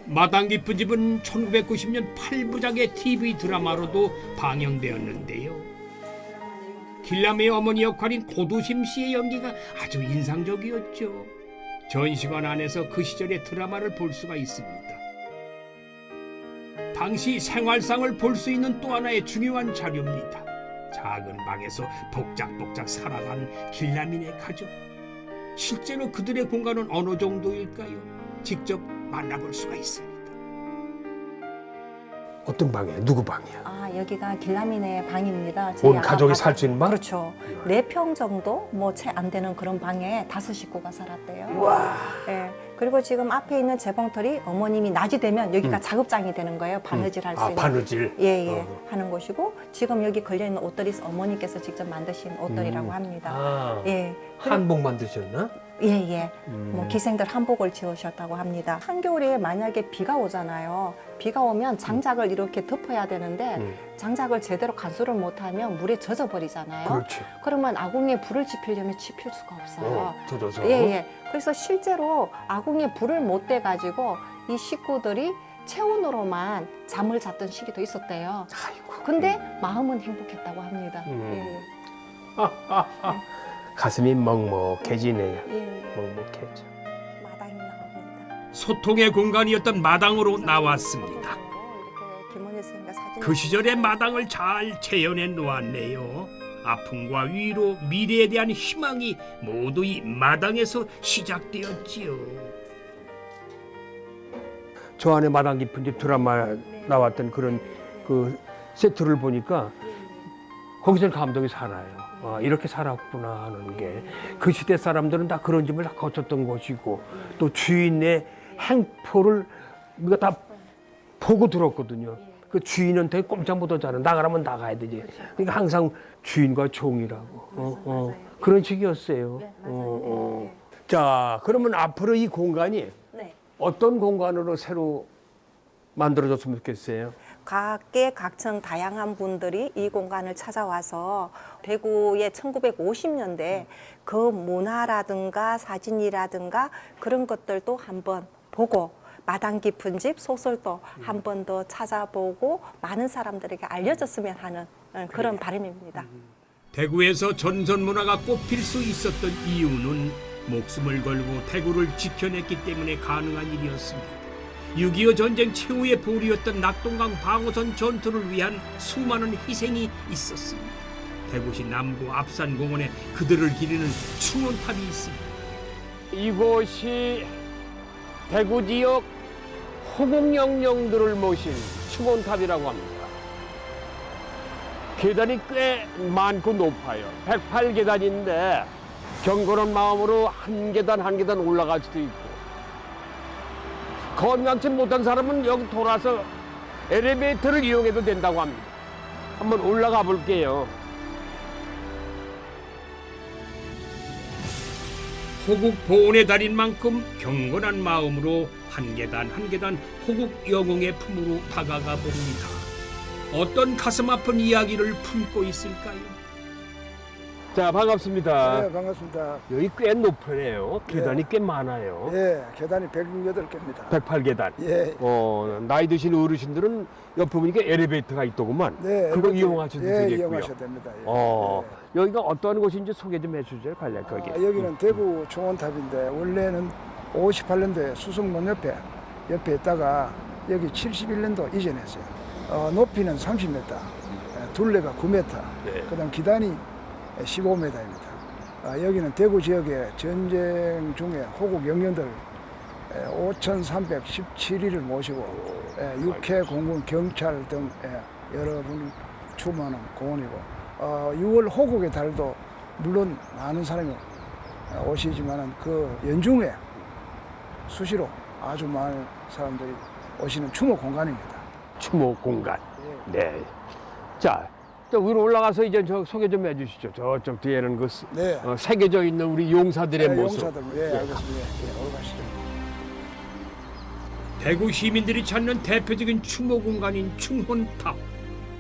마당 깊은 집은 1990년 8부작의 TV 드라마로도 방영되었는데요. 길라미의 어머니 역할인 고두심 씨의 연기가 아주 인상적이었죠. 전시관 안에서 그 시절의 드라마를 볼 수가 있습니다. 당시 생활상을 볼 수 있는 또 하나의 중요한 자료입니다. 작은 방에서 복작복작 살아간 길라미네 가족. 실제로 그들의 공간은 어느 정도일까요? 직접 만나볼 수가 있습니다.
어떤 방이야? 누구 방이야?
여기가 길라민의 방입니다. 저희
온 가족이
아까
살 수 있는 방?
그렇죠. 4평 정도 뭐 채 안 되는 그런 방에 5식구가 살았대요.
와.
예. 그리고 지금 앞에 있는 재봉틀이 어머님이 낮이 되면 여기가 작업장이 되는 거예요. 바느질 할 수
아,
있는.
바느질.
예. 하는 곳이고 지금 여기 걸려 있는 옷들이 어머니께서 직접 만드신 옷들이라고 합니다.
아,
예.
한복 만드셨나?
예. 뭐 기생들 한복을 지으셨다고 합니다. 한겨울에 만약에 비가 오잖아요. 비가 오면 장작을 이렇게 덮어야 되는데 장작을 제대로 간수를 못하면 물에 젖어버리잖아요.
그렇지.
그러면 아궁이에 불을 지피려면 지필 수가 없어요.
젖어서.
예. 그래서 실제로 아궁이에 불을 못 대 가지고 이 식구들이 체온으로만 잠을 잤던 시기도 있었대요.
아이고.
근데 마음은 행복했다고 합니다.
가슴이 먹먹해지네요.
예.
먹먹해져.
마당이 나옵니다.
소통의 공간이었던 마당으로 나왔습니다.
이렇게 김원일 선생님과 사진
그 시절의 마당을 잘 재현해 놓았네요. 아픔과 위로, 미래에 대한 희망이 모두 이 마당에서 시작되었지요.
저 안에 마당 깊은 집 드라마 나왔던 그런 그 세트를 보니까 거기서 감동이 살아요. 아, 이렇게 살았구나 하는 게 그 시대 사람들은 다 그런 집을 다 거쳤던 것이고 또 주인의 행포를 우리가 다 보고 들었거든요. 그 주인은 되게 꼼짝 못하잖아. 나가라면 나가야 되지. 그러니까 항상 주인과 종이라고. 그런 식이었어요. 자, 그러면 앞으로 이 공간이
네.
어떤 공간으로 새로 만들어졌으면 좋겠어요?
각계 각층 다양한 분들이 이 공간을 찾아와서 대구의 1950년대 그 문화라든가 사진이라든가 그런 것들도 한번 보고 마당 깊은 집 소설도 한 번 더 찾아보고 많은 사람들에게 알려졌으면 하는 그런 바람입니다.
대구에서 전선 문화가 꽃필 수 있었던 이유는 목숨을 걸고 대구를 지켜냈기 때문에 가능한 일이었습니다. 6.25 전쟁 최후의 보루였던 낙동강 방어선 전투를 위한 수많은 희생이 있었습니다. 대구시 남구 앞산공원에 그들을 기리는 충원탑이 있습니다.
이곳이 대구 지역 호국영령들을 모신 충원탑이라고 합니다. 계단이 꽤 많고 높아요. 108계단인데 경건한 마음으로 한 계단 한 계단 올라갈 수도 있고 건강치 못한 사람은 여기 돌아서 엘리베이터를 이용해도 된다고 합니다. 한번 올라가 볼게요.
호국 보훈의 달인 만큼 경건한 마음으로 한 계단 한 계단 호국 영웅의 품으로 다가가 봅니다. 어떤 가슴 아픈 이야기를 품고 있을까요?
자, 반갑습니다.
네, 반갑습니다.
여기 꽤 높으네요. 계단이 꽤 많아요.
예, 계단이 108개입니다.
108계단.
예.
나이 드신 어르신들은 옆에 보니까 엘리베이터가 있더구만.
네,
그거
엘리베이터,
이용하셔도
예,
되겠고요.
이용하셔도 됩니다. 예.
여기가 어떤 곳인지 소개 좀 해주세요, 간략하게.
여기는 대구 충원탑인데 원래는 58년도에 수성문 옆에 있다가 여기 71년도 이전했어요. 높이는 30m, 둘레가 9m, 그다음 기단이 15m입니다. 여기는 대구 지역에 전쟁 중에 호국 영령들 5,317일을 모시고 육해, 공군, 경찰 등 여러 분을 추모하는 공원이고 6월 호국의 달도 물론 많은 사람이 오시지만 그 연중에 수시로 아주 많은 사람들이 오시는 추모 공간입니다.
추모 공간. 네. 자, 저 위로 올라가서 이제 저 소개 좀 해주시죠. 저쪽 뒤에는 그
네.
새겨져 있는 우리 용사들의 모습.
용사들, 예, 알겠습니다. 예, 올라가시죠.
대구 시민들이 찾는 대표적인 추모 공간인 충원탑.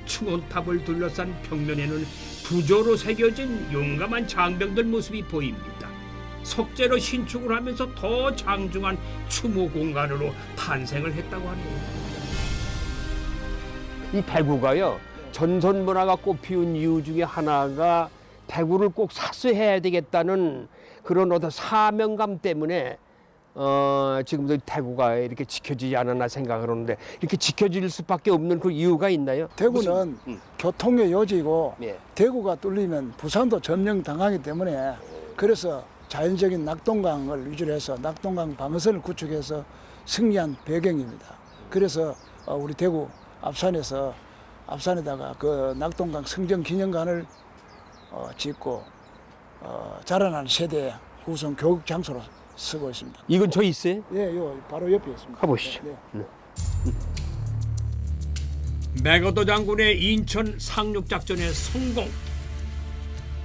충원탑을 둘러싼 벽면에는 부조로 새겨진 용감한 장병들 모습이 보입니다. 석재로 신축을 하면서 더 장중한 추모 공간으로 탄생을 했다고 하네요.
이 대구가요, 전선 문화가 꽃피운 이유 중에 하나가 대구를 꼭 사수해야 되겠다는 그런 어떤 사명감 때문에 지금도 대구가 이렇게 지켜지지 않았나 생각을 하는데 이렇게 지켜질 수밖에 없는 그 이유가 있나요?
대구는 교통의 요지고
예.
대구가 뚫리면 부산도 점령당하기 때문에 그래서 자연적인 낙동강을 위주로 해서 낙동강 방어선을 구축해서 승리한 배경입니다. 그래서 우리 대구 앞산에서 앞산에다가 그 낙동강 성전 기념관을 짓고 자라나는 세대의 후손 교육 장소로 쓰고 있습니다.
이 근처에 있어요?
예, 요 바로 옆에 있습니다.
가보시죠.
네.
맥어도 장군의 인천 상륙작전의 성공.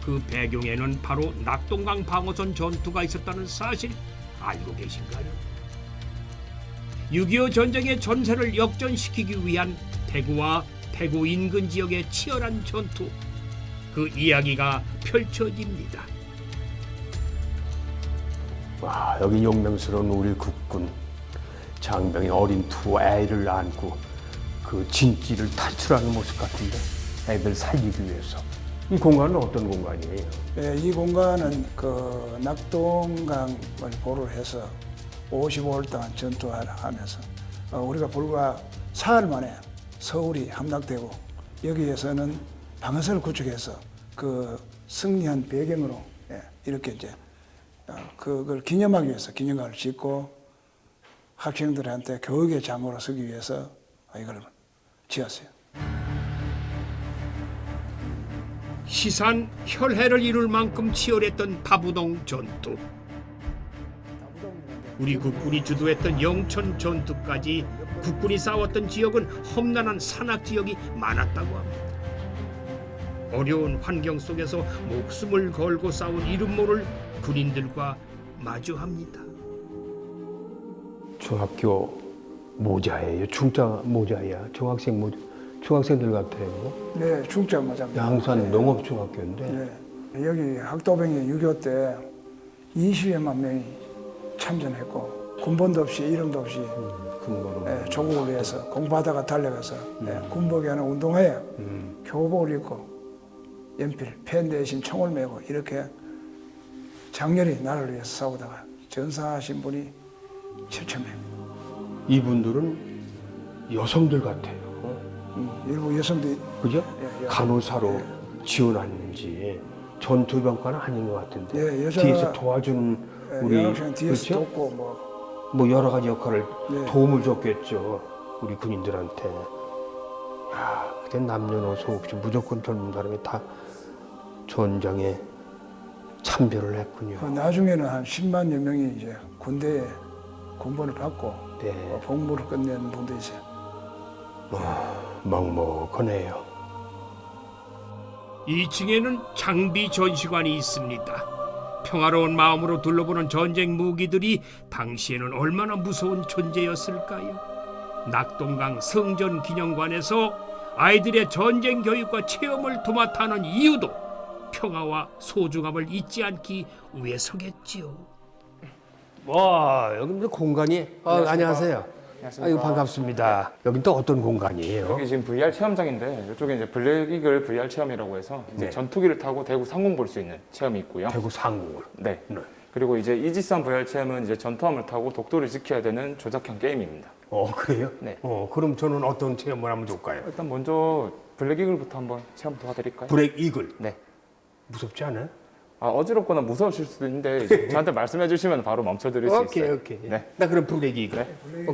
그 배경에는 바로 낙동강 방어선 전투가 있었다는 사실 알고 계신가요? 6.25 전쟁의 전세를 역전시키기 위한 대구와 대구 인근 지역의 치열한 전투, 그 이야기가 펼쳐집니다.
와, 여기 용맹스러운 우리 국군 장병이 어린 두 애를 안고 그 진지를 탈출하는 모습 같은데, 애들 살리기 위해서. 이 공간은 어떤 공간이에요?
예, 이 공간은 그 낙동강을 보를 해서 55일 동안 전투하면서 우리가 불과 사흘 만에 서울이 함락되고, 여기에서는 방어선을 구축해서 그 승리한 배경으로 이렇게 이제 그걸 기념하기 위해서 기념관을 짓고 학생들한테 교육의 장으로 쓰기 위해서 이걸 지었어요.
시산 혈해를 이룰 만큼 치열했던 다부동 전투. 우리 국군이 주도했던 영천 전투까지 국군이 싸웠던 지역은 험난한 산악 지역이 많았다고 합니다. 어려운 환경 속에서 목숨을 걸고 싸운 이름 모를 군인들과 마주합니다.
중학교 모자예요? 중짜 모자야? 중학생 모자? 중학생들 같아요.
네, 중짜 모자입니다.
양산 농업중학교인데.
네. 여기 학도병이 6.25 때 20여만 명이 참전했고, 군번도 없이 이름도 없이
근거로.
조국을 위해서 공부하다가 달려가서 군복이 하는 운동회에 교복을 입고 연필, 펜 대신 총을 메고 이렇게 장렬히 나라를 위해서 싸우다가 전사하신 분이 7,000명.
이분들은 여성들 같아요.
일부 여성들이
그죠?
예.
간호사로 지원했는지 전투병과는 아닌 것 같은데.
예, 여자-
뒤에서 도와주는 우리
여학생 뒤에서
그렇죠?
돕고
뭐 여러 가지 역할을
네.
도움을 줬겠죠, 우리 군인들한테. 야, 그때 남녀노소 없이 무조건 젊은 사람이 다 전장에 참배를 했군요.
나중에는 한 10만여 명이 이제 군대에 군번을 받고
네.
복무를 끝낸 분도 있어요.
먹먹하네요.
2층에는 장비 전시관이 있습니다. 평화로운 마음으로 둘러보는 전쟁 무기들이 당시에는 얼마나 무서운 존재였을까요? 낙동강 성전 기념관에서 아이들의 전쟁 교육과 체험을 도맡아하는 이유도 평화와 소중함을 잊지 않기 위해서겠지요.
와, 여기 뭐 공간이. 안녕하세요. 아이고, 반갑습니다. 여긴 또 어떤 공간이에요?
여기 지금 VR 체험장인데 이쪽에 이제 블랙이글 VR 체험이라고 해서 이제
네.
전투기를 타고 대구 상공 볼 수 있는 체험이 있고요.
대구 상공을.
네.
네.
그리고 이제 이지선 VR 체험은 이제 전투함을 타고 독도를 지켜야 되는 조작형 게임입니다.
그래요?
네.
그럼 저는 어떤 체험을 하면 좋을까요?
일단 먼저 블랙이글부터 한번 체험 도와드릴까요?
브렉 이글.
네.
무섭지 않아요?
어지럽거나 무서우실 수도 있는데 이제 저한테 말씀해 주시면 바로 멈춰드릴 수 있어요.
오케이.
네.
나 그럼 브렉 이글.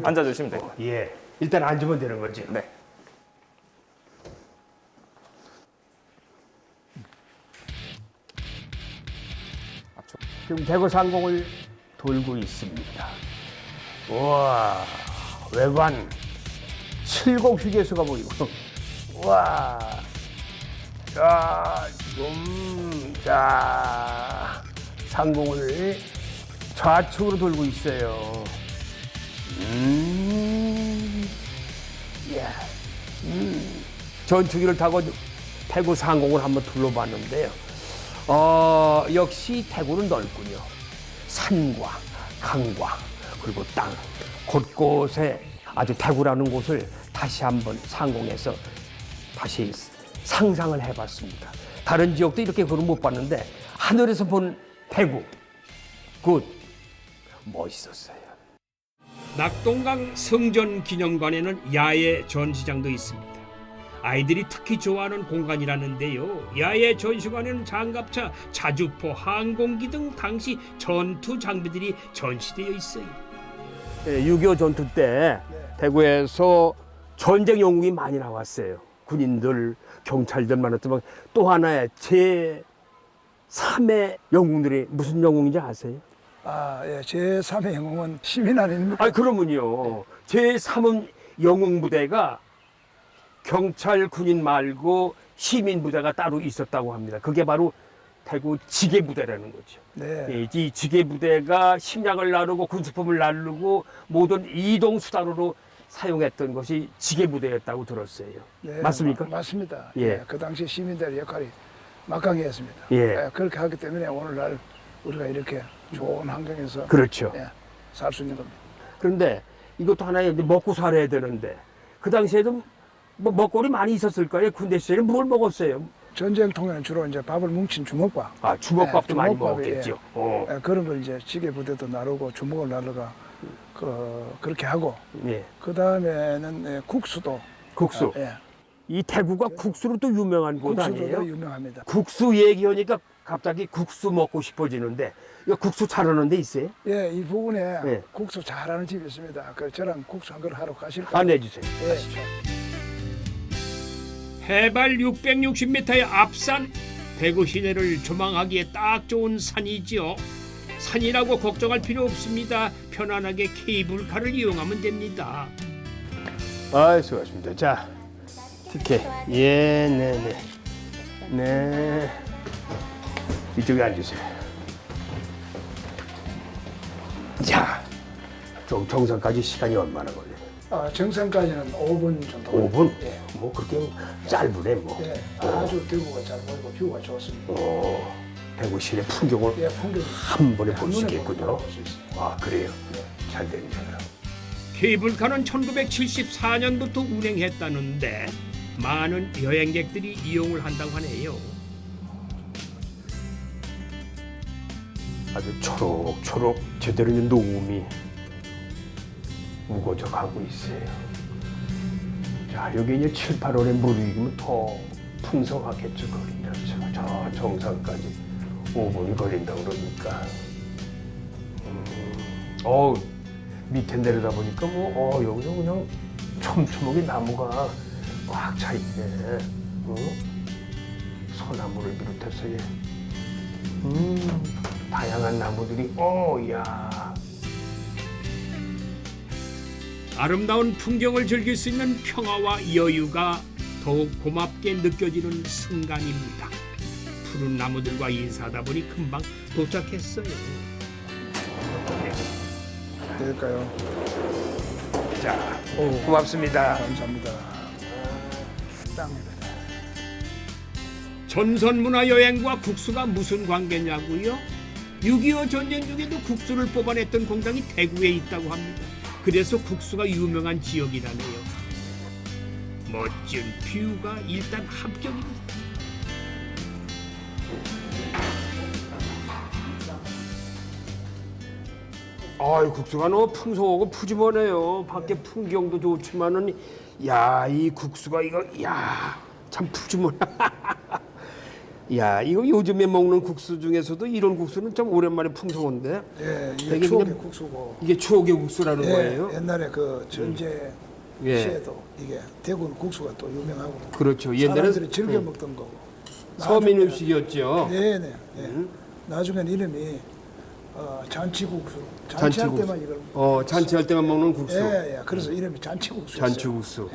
앉아주시면 돼요.
예. 일단 앉으면 되는 거지.
네.
지금 대구 상공을 돌고 있습니다. 우와, 외관 70 휴게소가 보이고. 우와, 자, 지금 상공을 좌측으로 돌고 있어요. 야, 전투기를 타고 대구 상공을 한번 둘러봤는데요. 역시 대구는 넓군요. 산과 강과 그리고 땅 곳곳에 아주 대구라는 곳을 다시 한번 상공에서 다시 상상을 해봤습니다. 다른 지역도 이렇게 그걸 못 봤는데 하늘에서 본 대구 굿 멋있었어요.
낙동강 성전 기념관에는 야외 전시장도 있습니다. 아이들이 특히 좋아하는 공간이라는데요. 야외 전시관에는 장갑차, 자주포, 항공기 등 당시 전투 장비들이 전시되어 있어요.
6.25 전투 때 대구에서 전쟁 영웅이 많이 나왔어요. 군인들, 경찰들 많았지만 또 하나의 제 3의 영웅들이 무슨 영웅인지 아세요?
아, 예, 제3의 영웅은 시민 아닙니까?
아, 그러면요. 제 3은 영웅 부대가 경찰, 군인 말고 시민 부대가 따로 있었다고 합니다. 그게 바로 대구 지게 부대라는 거죠.
네.
예, 이 지게 부대가 식량을 나르고 군수품을 나르고 모든 이동 수단으로 사용했던 것이 지게 부대였다고 들었어요.
네,
맞습니까?
맞습니다.
예.
예, 그 당시 시민들의 역할이 막강했습니다.
예.
그렇게 하기 때문에 오늘날 우리가 이렇게 좋은 환경에서
그렇죠.
살 수 있는 겁니다.
그런데 이것도 하나의 이제 먹고 살아야 되는데 그 당시에도 뭐 먹거리 많이 있었을 거예요. 군대 시절에 뭘 먹었어요?
전쟁통에는 주로 이제 밥을 뭉친 주먹밥.
아, 주먹밥도 많이
주먹밥이,
먹었겠죠.
그런 걸 이제 지게 부대도 나르고 주먹을 나르가 그렇게 하고
예.
그 다음에는 국수도
국수.
예,
이 대구가 국수로 또 유명한 곳
국수도
아니에요?
유명합니다.
국수 얘기하니까 갑자기 국수 먹고 싶어지는데 이거 국수 잘하는 데 있어요?
예, 이 부분에
예.
국수 잘하는 집이 있습니다. 그 저랑 국수 한 그릇 하러 가실까요?
안내주세요.
예.
해발 660m의 앞산 대구 시내를 조망하기에 딱 좋은 산이지요. 산이라고 걱정할 필요 없습니다. 편안하게 케이블카를 이용하면 됩니다.
아, 수고하셨습니다. 자, 티켓. 예, 네네. 네. 이쪽에 앉으세요. 자, 좀 정상까지 시간이 얼마나 걸려요?
정상까지는 5분 정도.
5분?
예.
뭐 그렇게 짧으네 뭐.
예, 아주 대구가 잘 보이고 뷰가 좋습니다.
대구 시내 풍경을
예, 풍경이
한 번에 볼 수
한눈에
있겠군요.
볼수 있습니다.
아, 그래요? 잘 됐네요.
케이블카는 1974년부터 운행했다는데 많은 여행객들이 이용을 한다고 하네요.
아주 초록초록 제대로 된 녹음이 우거져 가고 있어요. 자, 여기 이제 7, 8월에 물이 익으면 더 풍성하겠죠, 거기가. 저 정상까지 5분이 걸린다고 그러니까. 밑에 내려다 보니까 여기서 그냥 촘촘하게 나무가 꽉 차 있네. 소나무를 비롯해서 다양한 나무들이, 야.
아름다운 풍경을 즐길 수 있는 평화와 여유가 더욱 고맙게 느껴지는 순간입니다. 푸른 나무들과 인사하다 보니 금방 도착했어요.
될까요?
자, 고맙습니다.
감사합니다. 땅입니다.
전선문화 여행과 국수가 무슨 관계냐고요? 6.25 전쟁 중에도 국수를 뽑아냈던 공장이 대구에 있다고 합니다. 그래서 국수가 유명한 지역이라네요. 멋진 뷰가 일단 합격입니다.
국수가 너무 풍성하고 푸짐하네요. 밖에 풍경도 좋지만은, 이 국수가 참 푸짐하네. 이거 요즘에 먹는 국수 중에서도 이런 국수는 좀 오랜만에 풍성한데.
예, 이게
되게
추억의
그냥
국수고.
이게 추억의 국수라는 거예요?
옛날에 그 전제
예.
시에도 이게 대구 국수가 또 유명하고.
그렇죠.
사람들이
옛날에
즐겨 먹던 거고.
서민
나중에-
음식이었죠.
네네. 예. 나중엔 이름이 잔치국수. 잔치할
잔치국수.
때만 이걸.
잔치할 때만 먹는 국수.
예. 그래서 이름이 잔치국수였어요.
잔치국수.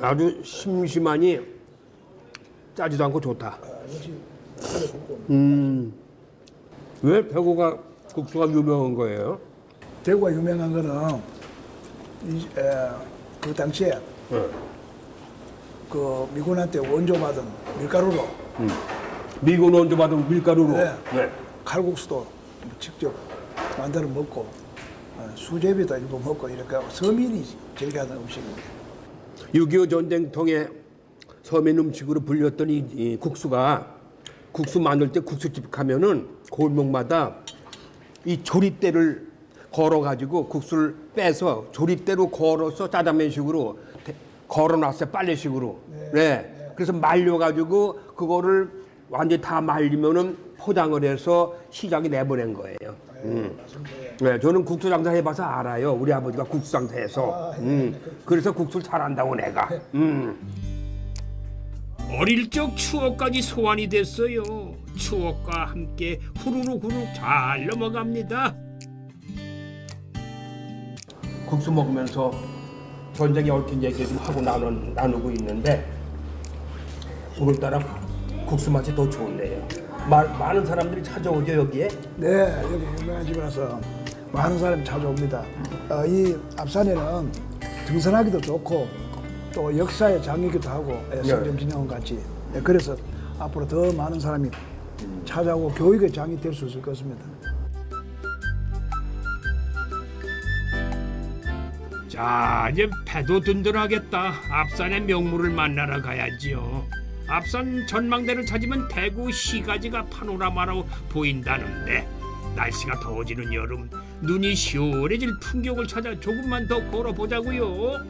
아주 심심하니 짜지도 않고 좋다. 왜 대구가 국수가 유명한 거예요?
대구가 유명한 거는 그 당시에 그 미군한테 원조받은 밀가루로
미군 원조받은 밀가루로.
네. 칼국수도 직접 만들어 먹고 수제비도 일부 먹고 이렇게 하고 서민이 즐겨하는 음식입니다.
6.25 전쟁통에 서민 음식으로 불렸던 이 국수가, 국수 만들 때 국수집 가면은 골목마다 이 조립대를 걸어가지고 국수를 빼서 조립대로 걸어서 짜장면식으로 걸어놨어요. 빨래식으로. 네. 그래서 말려가지고 그거를 완전히 다 말리면은 포장을 해서 시장에 내보낸 거예요. 네, 저는 국수 장사 해봐서 알아요. 우리 아버지가 국수 장사해서. 그래서 국수를 잘한다고 내가.
어릴 적 추억까지 소환이 됐어요. 추억과 함께 후루룩 잘 넘어갑니다.
국수 먹으면서 전쟁에 얽힌 얘기 좀 하고 나누고 있는데 오늘따라 국수 맛이 더 좋네요. 많은 사람들이 찾아오죠 여기에.
네, 여기 유명한 집이라서 많은 사람이 찾아옵니다. 이 앞산에는 등산하기도 좋고 또 역사의 장이기도 하고 성점진흥원 같이. 그래서 앞으로 더 많은 사람이 찾아오고 교육의 장이 될 수 있을 것입니다.
자, 이제 배도 든든하겠다. 앞산의 명물을 만나러 가야지요. 앞산 전망대를 찾으면 대구 시가지가 파노라마로 보인다는데 날씨가 더워지는 여름 눈이 시원해질 풍경을 찾아 조금만 더 걸어보자고요.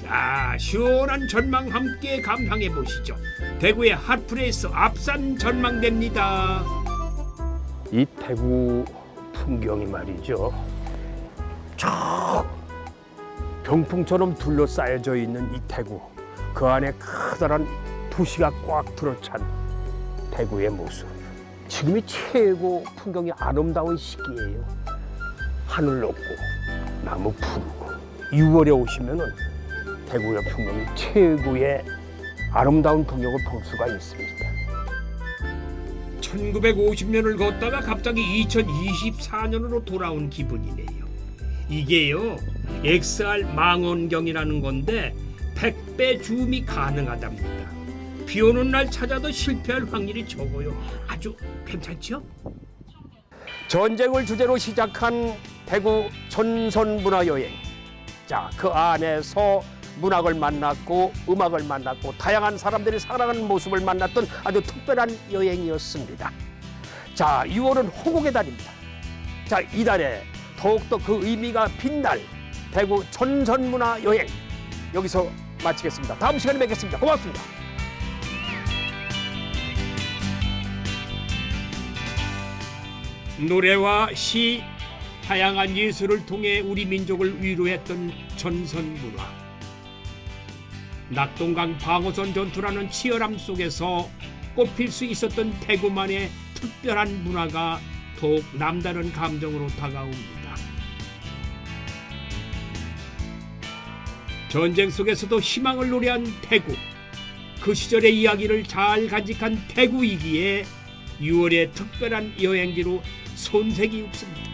자, 시원한 전망 함께 감상해 보시죠. 대구의 핫플레이스 앞산 전망대입니다.
이 대구 풍경이 말이죠. 저 병풍처럼 둘러싸여져 있는 이 대구. 그 안에 커다란 도시가 꽉 들어찬 대구의 모습. 지금이 최고 풍경이 아름다운 시기예요. 하늘 높고 나무 푸르고 6월에 오시면은 대구의 풍경이 최고의 아름다운 풍경을 볼 수가 있습니다.
1950년을 걷다가 갑자기 2024년으로 돌아온 기분이네요. 이게요, XR 망원경이라는 건데 100배 줌이 가능하답니다. 비 오는 날 찾아도 실패할 확률이 적어요. 아주 괜찮죠?
전쟁을 주제로 시작한 대구 전선문화여행. 자, 그 안에서 문학을 만났고 음악을 만났고 다양한 사람들이 살아가는 모습을 만났던 아주 특별한 여행이었습니다. 자, 6월은 호국의 달입니다. 자, 이달에 더욱더 그 의미가 빛날 대구 전선문화여행 여기서 마치겠습니다. 다음 시간에 뵙겠습니다. 고맙습니다.
노래와 시, 다양한 예술을 통해 우리 민족을 위로했던 전선문화. 낙동강 방어선 전투라는 치열함 속에서 꽃필 수 있었던 대구만의 특별한 문화가 더욱 남다른 감정으로 다가옵니다. 전쟁 속에서도 희망을 노래한 대구. 그 시절의 이야기를 잘 간직한 대구이기에 6월의 특별한 여행지로 손색이 없습니다.